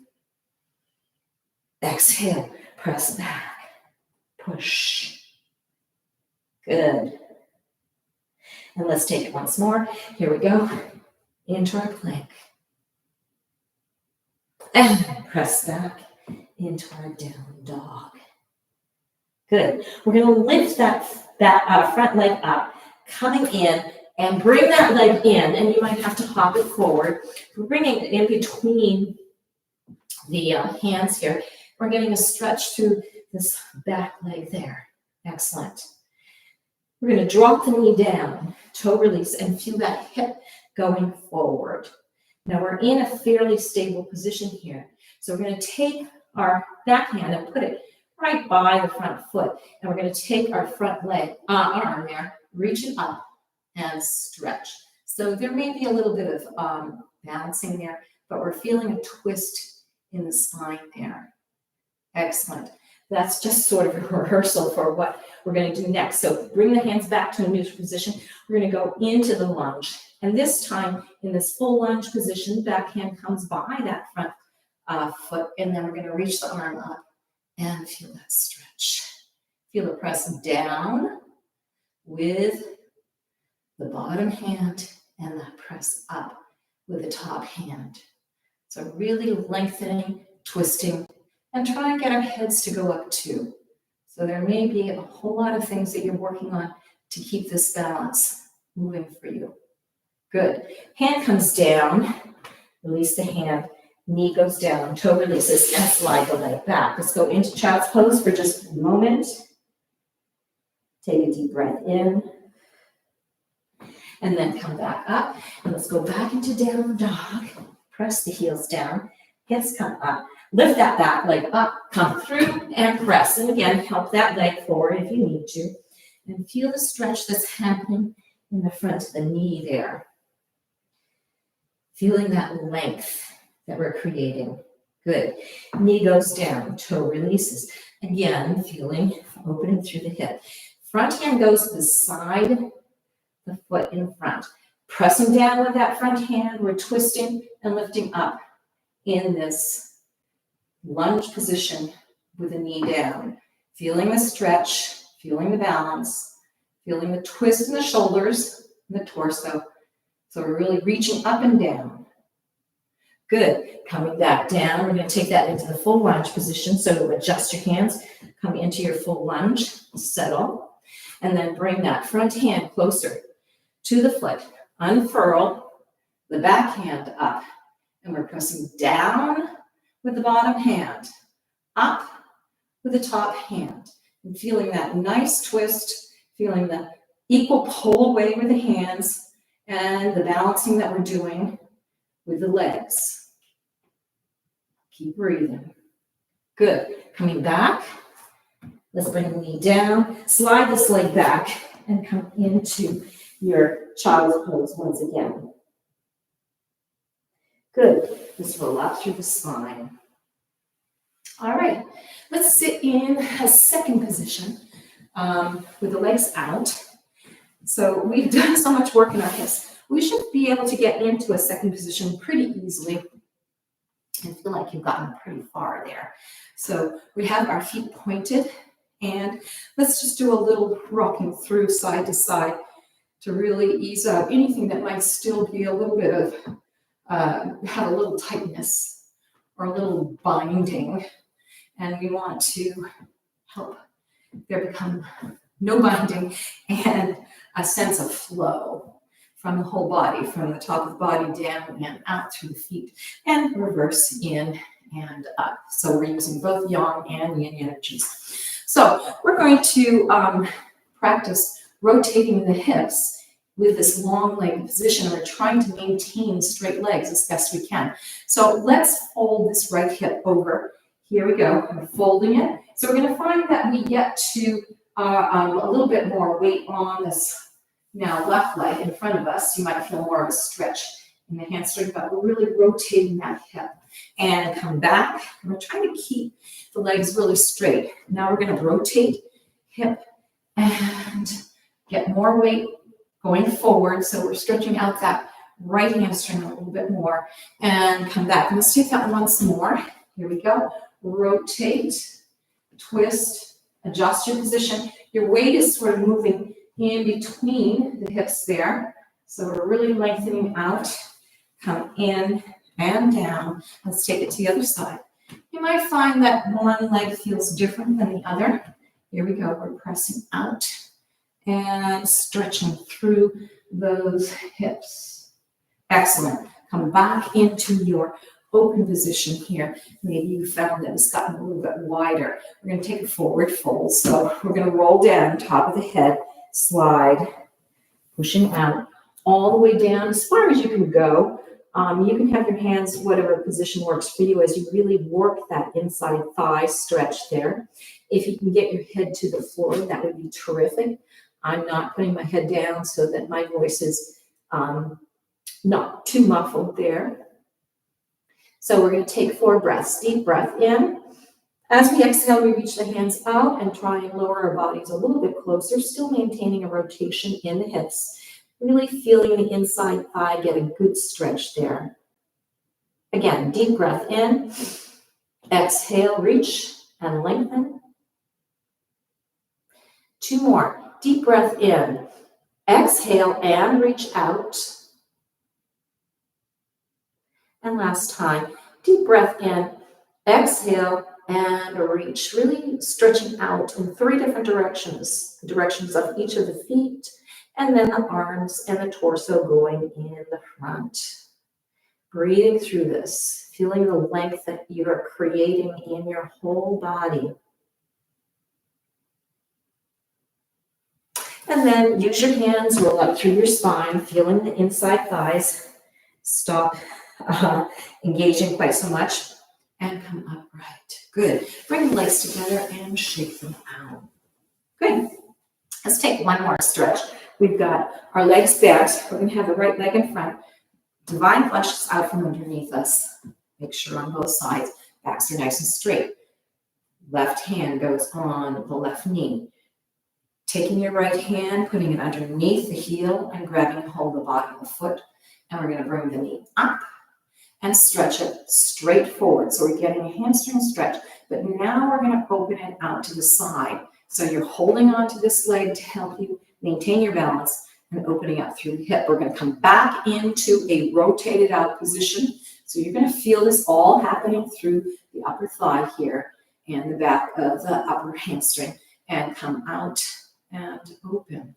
Exhale. Press back. Push. Good. And let's take it once more. Here we go. Into our plank. And press back into our down dog. Good. We're going to lift that front leg up, coming in, and bring that leg in, and you might have to hop it forward. We're bringing it in between the hands here. We're getting a stretch through this back leg there. Excellent. We're going to drop the knee down, toe release, and feel that hip going forward. Now we're in a fairly stable position here. So we're going to take our back hand and put it right by the front foot. And we're going to take our front leg, arm there, reach it up and stretch. So there may be a little bit of balancing there, but we're feeling a twist in the spine there. Excellent. That's just sort of a rehearsal for what we're going to do next. So bring the hands back to a neutral position. We're going to go into the lunge. And this time, in this full lunge position, back hand comes by that front foot, and then we're going to reach the arm up and feel that stretch. Feel it press down with the bottom hand and that press up with the top hand. So really lengthening, twisting, and try and get our heads to go up too. So there may be a whole lot of things that you're working on to keep this balance moving for you. Good. Hand comes down, release the hand, knee goes down, toe releases, and slide the leg back. Let's go into child's pose for just a moment. Take a deep breath in, and then come back up. And let's go back into down dog. Press the heels down, hips come up. Lift that back leg up, come through, and press. And again, help that leg forward if you need to. And feel the stretch that's happening in the front of the knee there. Feeling that length that we're creating. Good. Knee goes down, toe releases. Again, feeling opening through the hip. Front hand goes beside the foot in front. Pressing down with that front hand, we're twisting and lifting up in this lunge position with the knee down. Feeling the stretch, feeling the balance, feeling the twist in the shoulders and the torso. So we're really reaching up and down. Good. Coming back down, we're going to take that into the full lunge position. So adjust your hands, come into your full lunge, settle, and then bring that front hand closer to the foot. Unfurl the back hand up, and we're pressing down with the bottom hand, up with the top hand, and feeling that nice twist, feeling the equal pull away with the hands and the balancing that we're doing with the legs. Keep breathing. Good. Coming back. Let's bring the knee down. Slide this leg back and come into your child's pose once again. Good. Just roll up through the spine. All right. Let's sit in a second position with the legs out. So we've done so much work in our hips. We should be able to get into a second position pretty easily. I feel like you've gotten pretty far there. So we have our feet pointed, and let's just do a little rocking through side to side to really ease out anything that might still be a little bit of, have a little tightness or a little binding. And we want to help there become no binding and a sense of flow from the whole body, from the top of the body down and out through the feet, and reverse in and up. So we're using both yang and yin energies. So we're going to practice rotating the hips with this long leg position. We're trying to maintain straight legs as best we can. So let's fold this right hip over. Here we go. I'm folding it. So we're going to find that we get to a little bit more weight on this now left leg in front of us. You might feel more of a stretch in the hamstring, but we're really rotating that hip. And come back. And we're trying to keep the legs really straight. Now we're going to rotate hip and get more weight going forward. So we're stretching out that right hamstring a little bit more. And come back. And let's take that once more. Here we go. Rotate, twist, adjust your position. Your weight is sort of moving in between the hips there. So we're really lengthening out. Come in and down. Let's take it to the other side. You might find that one leg feels different than the other. Here we go. We're pressing out and stretching through those hips. Excellent. Come back into your open position here. Maybe you found that it's gotten a little bit wider. We're going to take a forward fold. So we're going to roll down top of the head, slide, pushing out all the way down as far as you can go. You can have your hands, whatever position works for you, as you really work that inside thigh stretch there. If you can get your head to the floor, that would be terrific. I'm not putting my head down so that my voice is not too muffled there. So we're going to take 4 breaths. Deep breath in. As we exhale, we reach the hands out and try and lower our bodies a little bit closer, still maintaining a rotation in the hips. Really feeling the inside thigh get a good stretch there. Again, deep breath in. Exhale, reach and lengthen. 2 more. Deep breath in. Exhale and reach out. And last time, deep breath in. Exhale and reach. Really stretching out in 3 different directions. The directions of each of the feet, and then the arms and the torso going in the front. Breathing through this, feeling the length that you are creating in your whole body. And then use your hands, roll up through your spine, feeling the inside thighs. Stop engaging quite so much and come upright. Good. Bring the legs together and shake them out. Good. Let's take one more stretch. We've got our legs bent. We're going to have the right leg in front. Divine flushes out from underneath us. Make sure on both sides, backs are nice and straight. Left hand goes on the left knee. Taking your right hand, putting it underneath the heel and grabbing hold of the bottom of the foot. And we're going to bring the knee up and stretch it straight forward. So we're getting a hamstring stretch, but now we're going to open it out to the side. So you're holding on to this leg to help you maintain your balance and opening up through the hip. We're going to come back into a rotated out position. So you're going to feel this all happening through the upper thigh here and the back of the upper hamstring, and come out and open.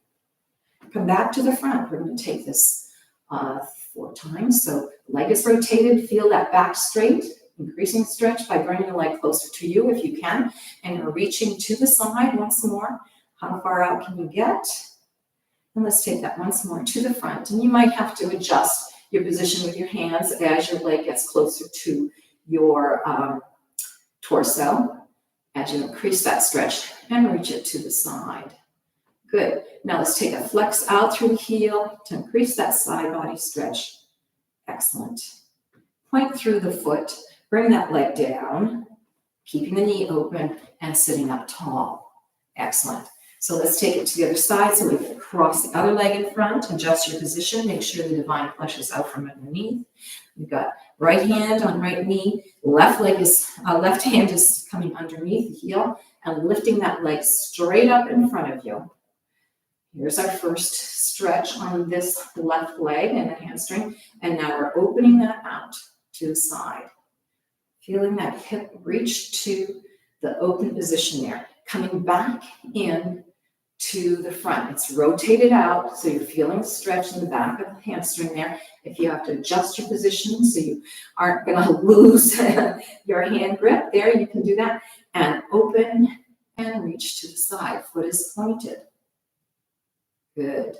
Come back to the front. We're going to take this 4 times. So leg is rotated. Feel that back straight, increasing stretch by bringing the leg closer to you if you can. And you're reaching to the side once more. How far out can you get? And let's take that once more to the front. And you might have to adjust your position with your hands as your leg gets closer to your torso, as you increase that stretch and reach it to the side. Good. Now let's take a flex out through the heel to increase that side body stretch. Excellent. Point through the foot, bring that leg down, keeping the knee open and sitting up tall. Excellent. So let's take it to the other side. So we can cross the other leg in front, adjust your position, make sure the divine flesh is out from underneath. We've got right hand on right knee, left hand is coming underneath the heel and lifting that leg straight up in front of you. Here's our first stretch on this left leg and the hamstring. And now we're opening that out to the side. Feeling that hip reach to the open position there. Coming back in to the front. It's rotated out, so you're feeling the stretch in the back of the hamstring there. If you have to adjust your position so you aren't going to lose your hand grip there, you can do that. And open and reach to the side. Foot is pointed. Good.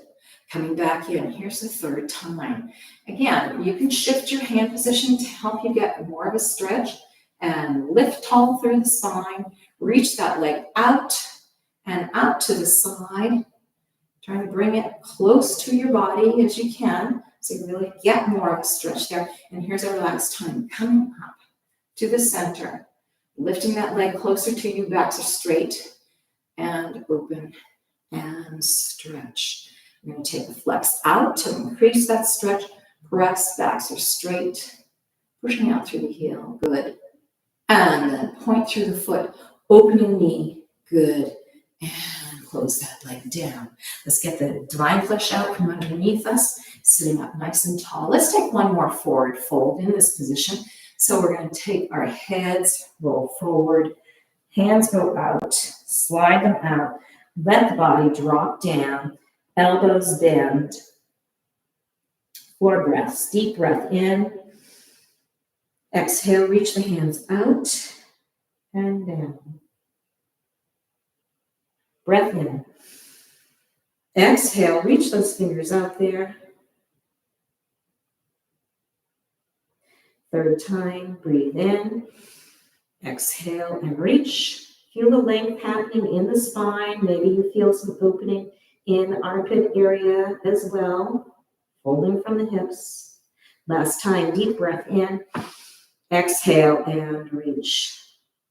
Coming back in. Here's the third time. Again, you can shift your hand position to help you get more of a stretch and lift tall through the spine. Reach that leg out and out to the side. Trying to bring it close to your body as you can so you really get more of a stretch there. And here's our last time. Coming up to the center. Lifting that leg closer to you. Backs are straight and open and stretch. We're going to take the flex out to increase that stretch. Press, backs are straight. Pushing out through the heel. Good. And then point through the foot. Opening knee. Good. And close that leg down. Let's get the divine flesh out from underneath us, sitting up nice and tall. Let's take one more forward fold in this position. So we're going to take our heads, roll forward, hands go out, slide them out, let the body drop down, elbows bend. 4 breaths, deep breath in. Exhale, reach the hands out and down. Breath in. Exhale, reach those fingers out there. Third time, breathe in. Exhale and reach. Feel the length happening in the spine. Maybe you feel some opening in the armpit area as well. Folding from the hips. Last time, deep breath in. Exhale and reach.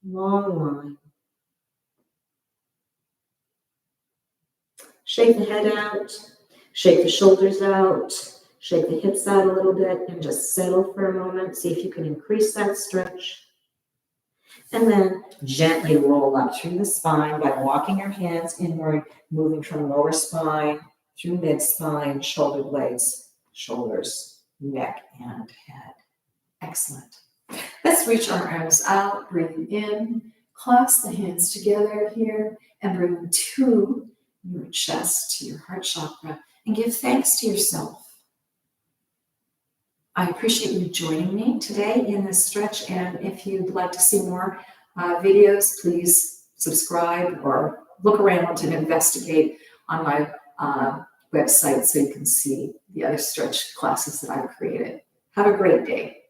Long line. Shake the head out, shake the shoulders out, shake the hips out a little bit, and just settle for a moment. See if you can increase that stretch. And then gently roll up through the spine by walking your hands inward, moving from lower spine through mid spine, shoulder blades, shoulders, neck, and head. Excellent. Let's reach our arms out, breathing in, clasp the hands together here, and bring them to your chest, to your heart chakra, and give thanks to yourself. I appreciate you joining me today in this stretch, and if you'd like to see more videos, please subscribe or look around and investigate on my website so you can see the other stretch classes that I've created. Have a great day.